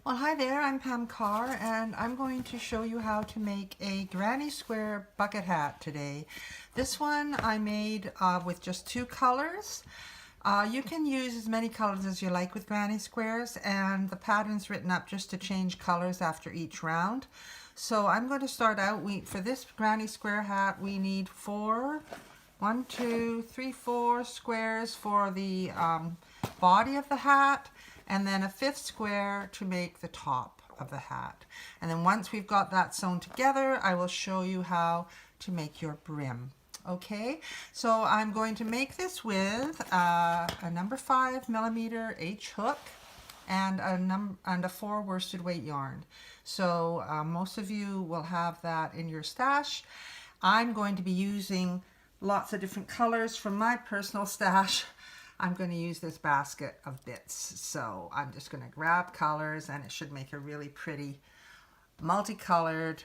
Well, hi there, I'm Pam Carr, and I'm going to show you how to make a granny square bucket hat today. This one I made with just two colors. You can use as many colors as you like with granny squares, and the pattern's written up just to change colors after each round. So I'm going to start out, for this granny square hat we need four squares for the body of the hat, and then a fifth square to make the top of the hat. And then once we've got that sewn together, I will show you how to make your brim. Okay, so I'm going to make this with a number 5mm H hook and a 4 worsted weight yarn. So most of you will have that in your stash. I'm going to be using lots of different colors from my personal stash. I'm going to use this basket of bits, so I'm just going to grab colors, and it should make a really pretty multicolored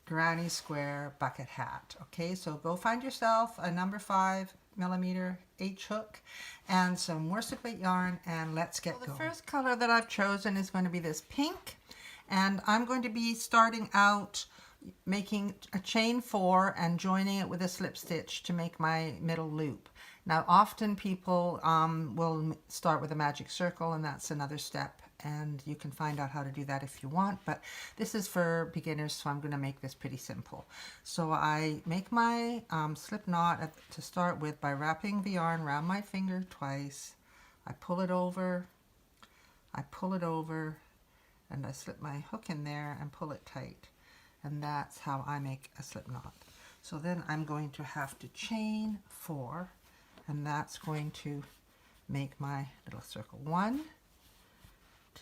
granny square bucket hat. Okay, so go find yourself a number 5mm H hook and some worsted weight yarn, and let's get going. The first color that I've chosen is going to be this pink, and I'm going to be starting out making a chain 4 and joining it with a slip stitch to make my middle loop. Now often people will start with a magic circle, and that's another step, and you can find out how to do that if you want, but this is for beginners, so I'm going to make this pretty simple. So I make my slip knot to start with by wrapping the yarn around my finger twice. I pull it over, and I slip my hook in there and pull it tight. And that's how I make a slip knot. So then I'm going to have to chain 4, and that's going to make my little circle. 1,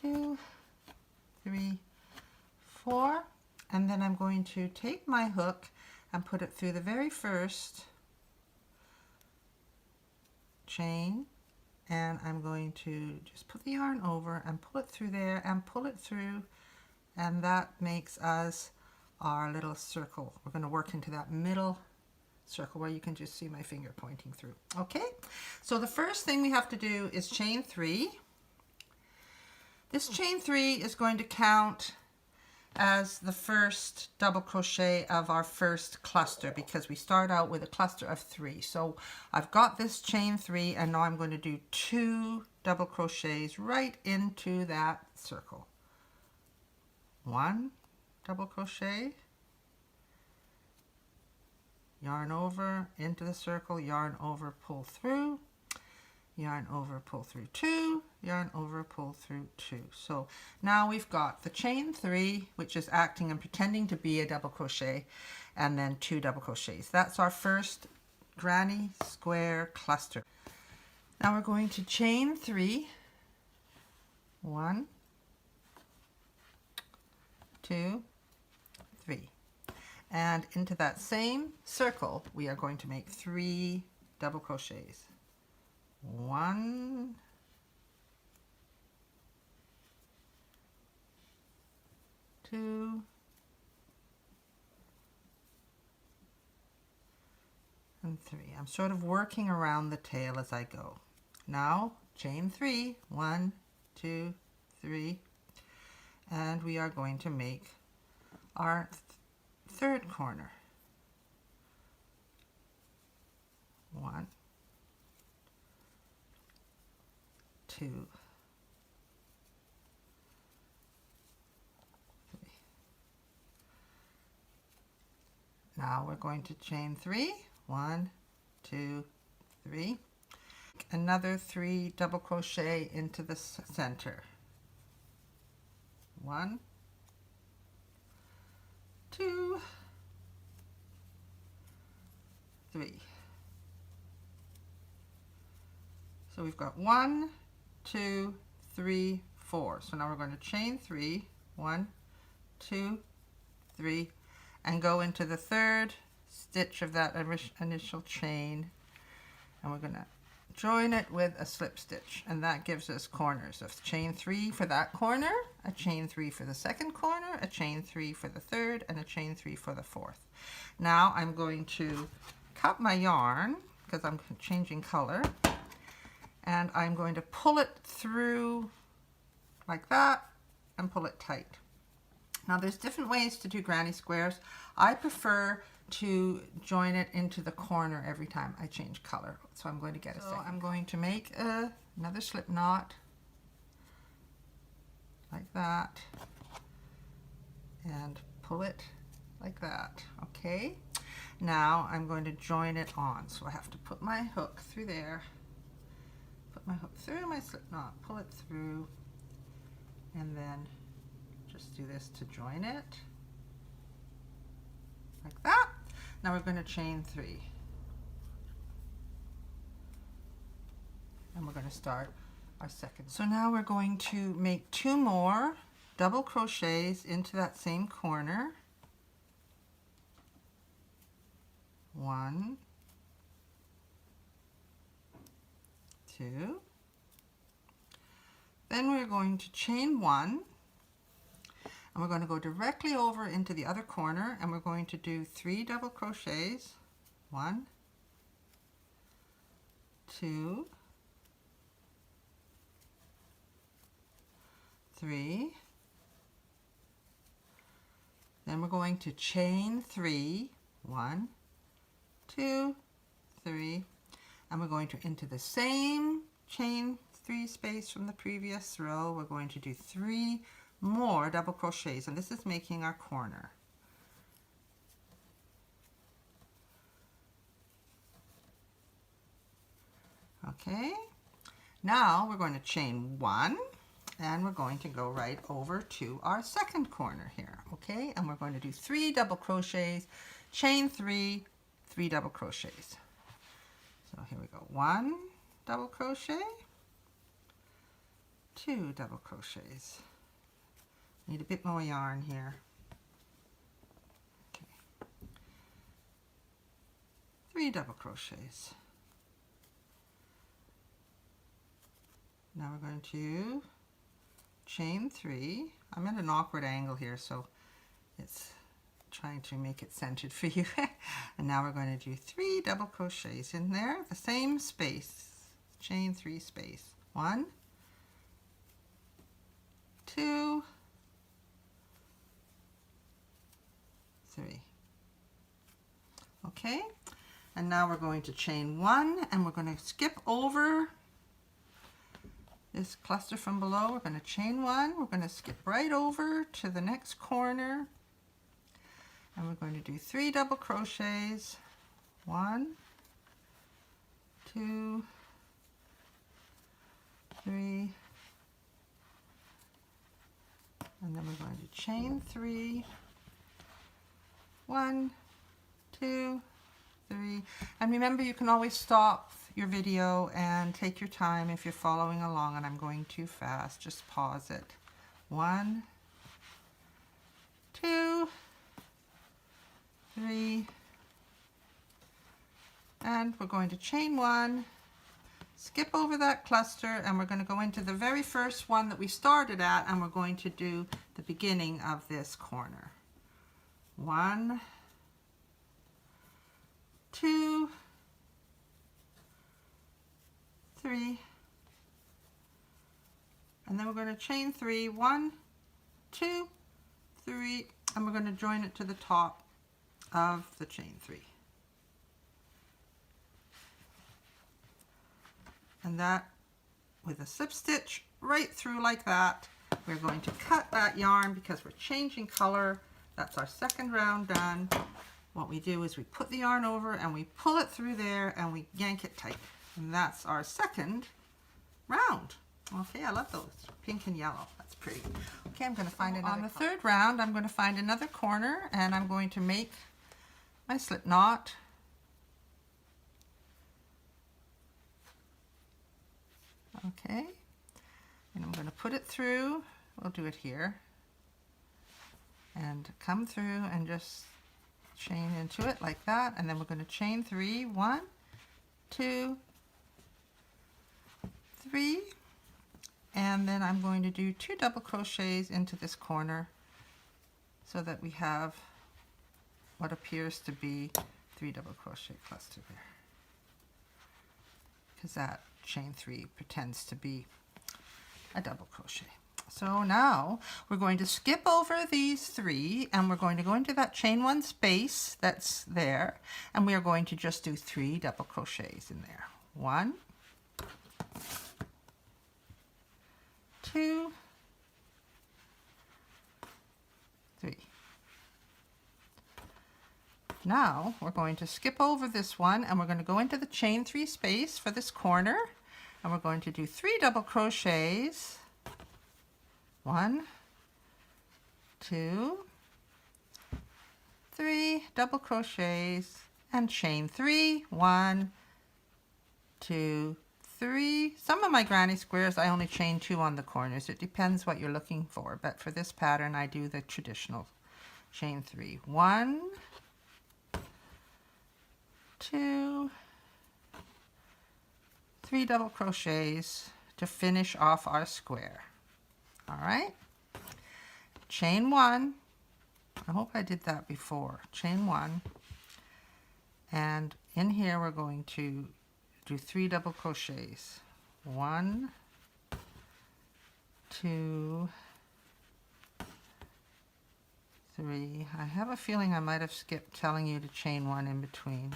2, 3, 4, and then I'm going to take my hook and put it through the very first chain, and I'm going to just put the yarn over and pull it through there and pull it through, and that makes us our little circle. We're going to work into that middle circle where you can just see my finger pointing through. Okay, so the first thing we have to do is chain 3. This chain 3 is going to count as the first double crochet of our first cluster, because we start out with a cluster of 3. So I've got this chain 3, and now I'm going to do 2 double crochets right into that circle. 1 double crochet, yarn over into the circle, yarn over, pull through, yarn over, pull through 2, yarn over, pull through 2. So now we've got the chain 3, which is acting and pretending to be a double crochet, and then 2 double crochets. That's our first granny square cluster. Now we're going to chain 3, 1, 2, 3, and into that same circle we are going to make 3 double crochets. 1, 2, and 3. I'm sort of working around the tail as I go. Now chain 3, 1, 2, 3, and we are going to make our third corner. 1, 2, 3. Now we're going to chain 3, 1, 2, 3. Another 3 double crochet into the center. 1, 2, 3. So we've got 1, 2, 3, 4. So now we're going to chain 3, 1, 2, 3, and go into the third stitch of that initial chain, and we're going to join it with a slip stitch, and that gives us corners of chain 3 for that corner, a chain 3 for the second corner, a chain 3 for the third, and a chain 3 for the fourth. Now I'm going to cut my yarn because I'm changing color, and I'm going to pull it through like that and pull it tight. Now there's different ways to do granny squares. I prefer to join it into the corner every time I change color. So I'm going to get a second. I'm going to make another slip knot like that and pull it like that. Okay, now I'm going to join it on. So I have to put my hook through there, put my hook through my slip knot, pull it through, and then just do this to join it like that. Now we're going to chain 3, and we're going to start our second. So now we're going to make 2 more double crochets into that same corner. 1, 2. Then we're going to chain 1, and we're going to go directly over into the other corner, and we're going to do 3 double crochets. 1, 2, 3. Then we're going to chain 3. 1, 2, 3, and we're going to into the same chain 3 space from the previous row. We're going to do 3 more double crochets, and this is making our corner. Okay, now we're going to chain 1, and we're going to go right over to our second corner here. Okay, and we're going to do 3 double crochets, chain 3, 3 double crochets. So here we go. 1 double crochet, 2 double crochets. Need a bit more yarn here. Okay. 3 double crochets. Now we're going to chain 3. I'm at an awkward angle here, so it's trying to make it centered for you. And now we're going to do 3 double crochets in there, the same space, chain 3 space. 1, 2, 3. Okay, and now we're going to chain 1, and we're going to skip over this cluster from below. We're going to chain 1, we're going to skip right over to the next corner, and we're going to do 3 double crochets. 1, 2, 3, and then we're going to chain 3. 1, 2, 3, and remember, you can always stop your video and take your time if you're following along and I'm going too fast. Just pause it. 1, 2, 3, and we're going to chain 1, skip over that cluster, and we're going to go into the very first one that we started at, and we're going to do the beginning of this corner. 1, 2, 3, and then we're going to chain 3. 1, 2, 3, and we're going to join it to the top of the chain 3. And that with a slip stitch right through like that. We're going to cut that yarn because we're changing color. That's our second round done. What we do is we put the yarn over and we pull it through there and we yank it tight. And that's our second round. Okay, I love those, pink and yellow. That's pretty. Okay, I'm going to find another. On the third round, I'm going to find another corner, and I'm going to make my slip knot. Okay, and I'm going to put it through. We'll do it here, and come through and just chain into it like that, and then we're going to chain 3. 1, 2, 3, and then I'm going to do 2 double crochets into this corner so that we have what appears to be 3 double crochet cluster there, because that chain 3 pretends to be a double crochet. So now we're going to skip over these 3 and we're going to go into that chain 1 space that's there, and we are going to just do 3 double crochets in there. 1, 2, 3. Now we're going to skip over this one and we're going to go into the chain 3 space for this corner, and we're going to do 3 double crochets. 1, 2, 3 double crochets and chain 3. 1, 2, 3. Some of my granny squares I only chain 2 on the corners. It depends what you're looking for, but for this pattern I do the traditional chain 3. 1, 2, 3 double crochets to finish off our square. All right, chain 1. I hope I did that before. Chain 1, and in here we're going to do 3 double crochets. 1, 2, 3. I have a feeling I might have skipped telling you to chain 1 in between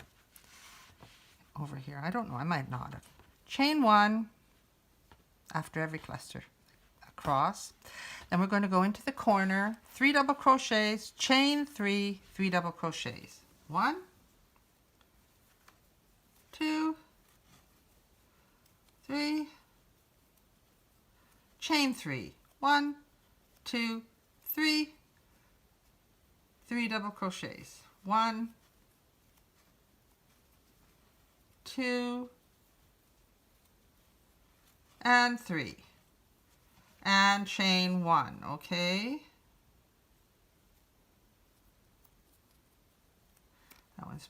over here. I don't know, I might not have. Chain 1 after every cluster. Across. Then we're going to go into the corner, 3 double crochets, chain 3, 3 double crochets. 1, 2, 3, chain 3. 1, 2, 3, 3 double crochets. 1, 2, and 3. And chain 1, okay? That one's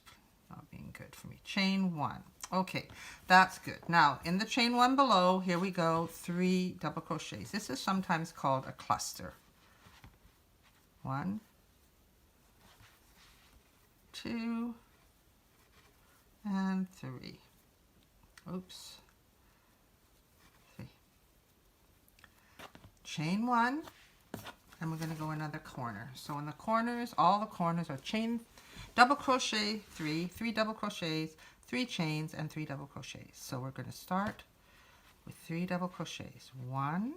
not being good for me. Chain 1. Okay, that's good. Now, in the chain 1 below, here we go, 3 double crochets. This is sometimes called a cluster. 1, 2, and 3. Oops. Chain 1, and we're going to go another corner. So in the corners, all the corners are chain, double crochet 3, 3 double crochets, 3 chains, and 3 double crochets. So we're going to start with 3 double crochets. 1,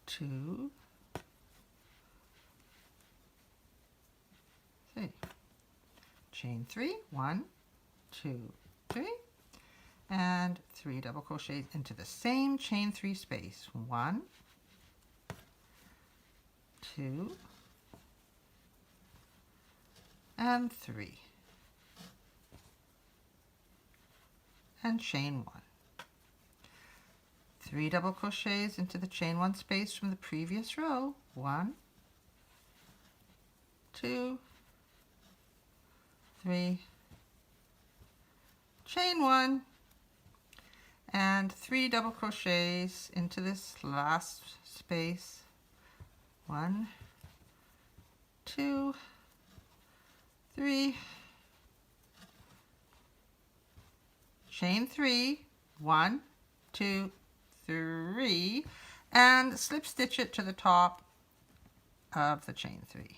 2, 3. Chain 3, 1, 2, 3. And 3 double crochets into the same chain 3 space. 1, 2, and 3. And chain 1. 3 double crochets into the chain 1 space from the previous row. 1, 2, 3, chain 1. And 3 double crochets into this last space. 1, 2, 3, chain 3, 1, 2, 3, and slip stitch it to the top of the chain 3.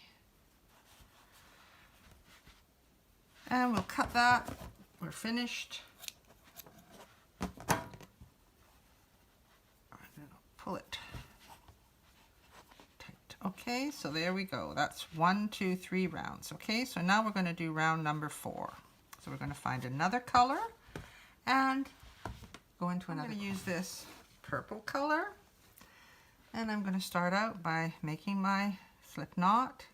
And we'll cut that. We're finished. Pull it tight. Okay, so there we go. That's 1, 2, 3 rounds. Okay, so now we're going to do round number 4. So we're going to find another color and go into another. I'm going to use this purple color, and I'm going to start out by making my slip knot,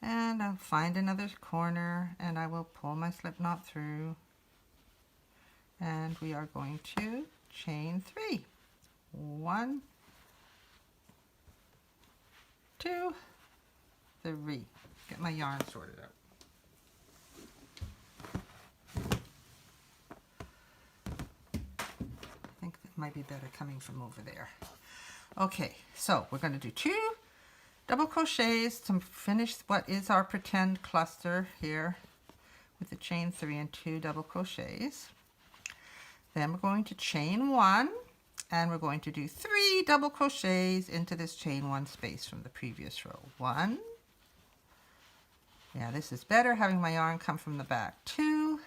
and I'll find another corner and I will pull my slip knot through, and we are going to chain 3. 1, 2, 3. Get my yarn sorted out. I think it might be better coming from over there. Okay, so we're going to do 2 double crochets to finish what is our pretend cluster here with the chain 3 and 2 double crochets. Then we're going to chain 1, and we're going to do 3 double crochets into this chain 1 space from the previous row. 1, yeah, this is better having my yarn come from the back. 2,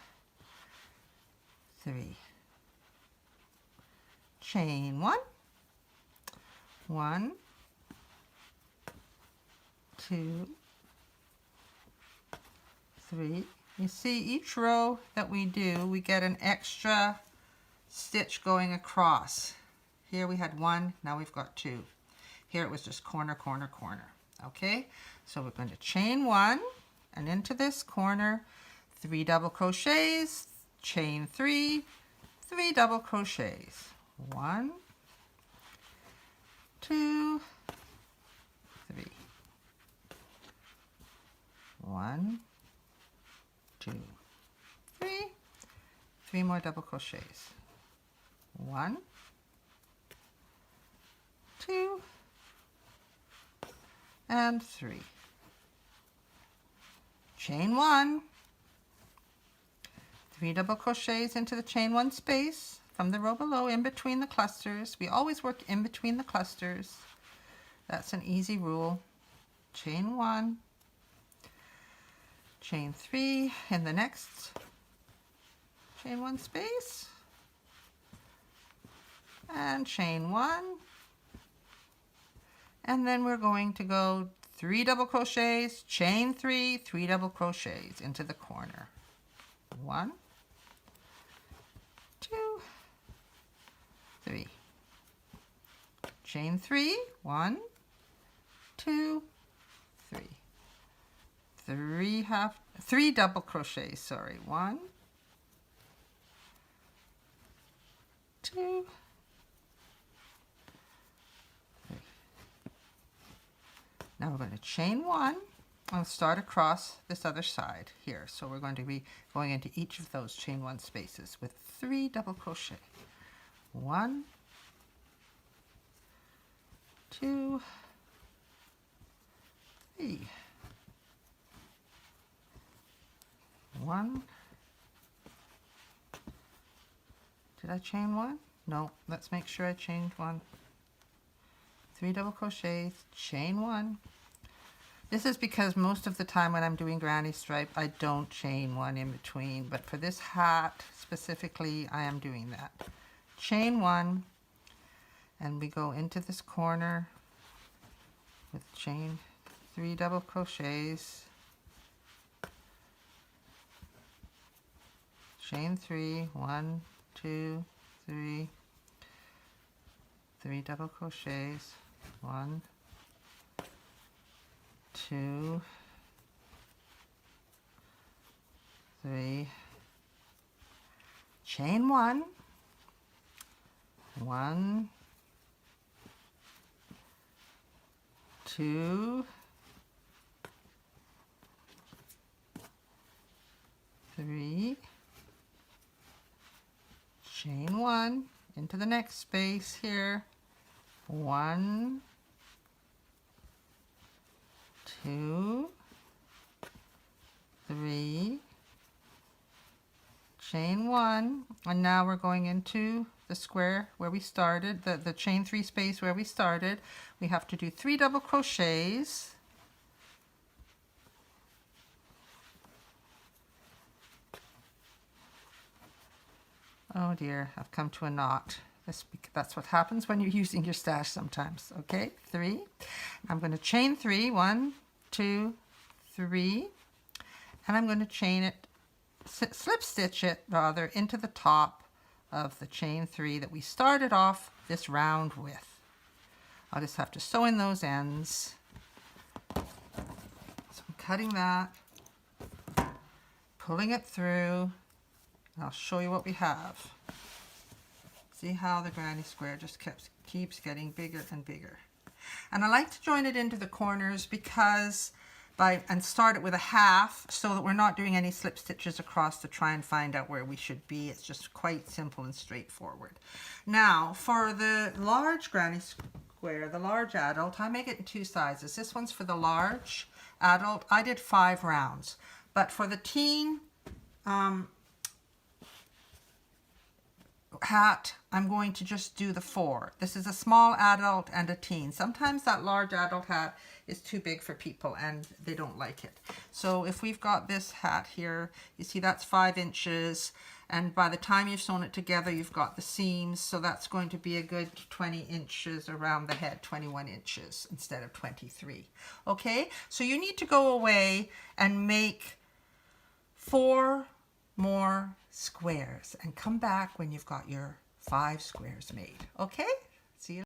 3, chain 1, 1, 2, 3. You see, each row that we do, we get an extra stitch going across. Here we had 1, now we've got 2. Here it was just corner, corner, corner. Okay, so we're going to chain 1, and into this corner, 3 double crochets, chain 3, 3 double crochets. 1, 2, 3. 1, 2, 3. 3 more double crochets. 1, 2, and 3. Chain 1, 3 double crochets into the chain 1 space from the row below in between the clusters. We always work in between the clusters. That's an easy rule. Chain 1, chain 3 in the next chain 1 space, and chain 1, and then we're going to go 3 double crochets, chain 3, 3 double crochets into the corner. 1, 2, 3. Chain 3, 1, 2, 3. 3 double crochets, sorry. 1, 2, 3. Now we're going to chain 1 and start across this other side here. So we're going to be going into each of those chain 1 spaces with 3 double crochet. 1, 2, 3. 1. Did I chain 1? No, let's make sure I chained 1. 3 double crochets, chain 1. This is because most of the time when I'm doing granny stripe, I don't chain 1 in between, but for this hat specifically, I am doing that. Chain 1, and we go into this corner with chain 3 double crochets, chain 3, 1, 2, 3, 3 double crochets, 1, 2, 3, chain 1, 1, 2, 3, chain 1 into the next space here, 1, 2, 3, chain 1, and now we're going into the square where we started, the chain 3 space where we started. We have to do 3 double crochets, oh dear, I've come to a knot. That's what happens when you're using your stash sometimes. Okay, 3. I'm going to chain 3, 1, 2, 3, and I'm going to chain it, slip stitch it rather, into the top of the chain 3 that we started off this round with. I'll just have to sew in those ends. So I'm cutting that, pulling it through, and I'll show you what we have. See how the granny square just keeps getting bigger and bigger. And I like to join it into the corners because and start it with a half so that we're not doing any slip stitches across to try and find out where we should be. It's just quite simple and straightforward. Now for the large granny square, the large adult, I make it in 2 sizes. This one's for the large adult. I did 5 rounds, but for the teen, hat, I'm going to just do the 4. This is a small adult and a teen. Sometimes that large adult hat is too big for people and they don't like it. So if we've got this hat here, you see that's 5 inches, and by the time you've sewn it together, you've got the seams, so that's going to be a good 20 inches around the head, 21 inches instead of 23. Okay, so you need to go away and make 4 more squares and come back when you've got your 5 squares made. Okay, see you.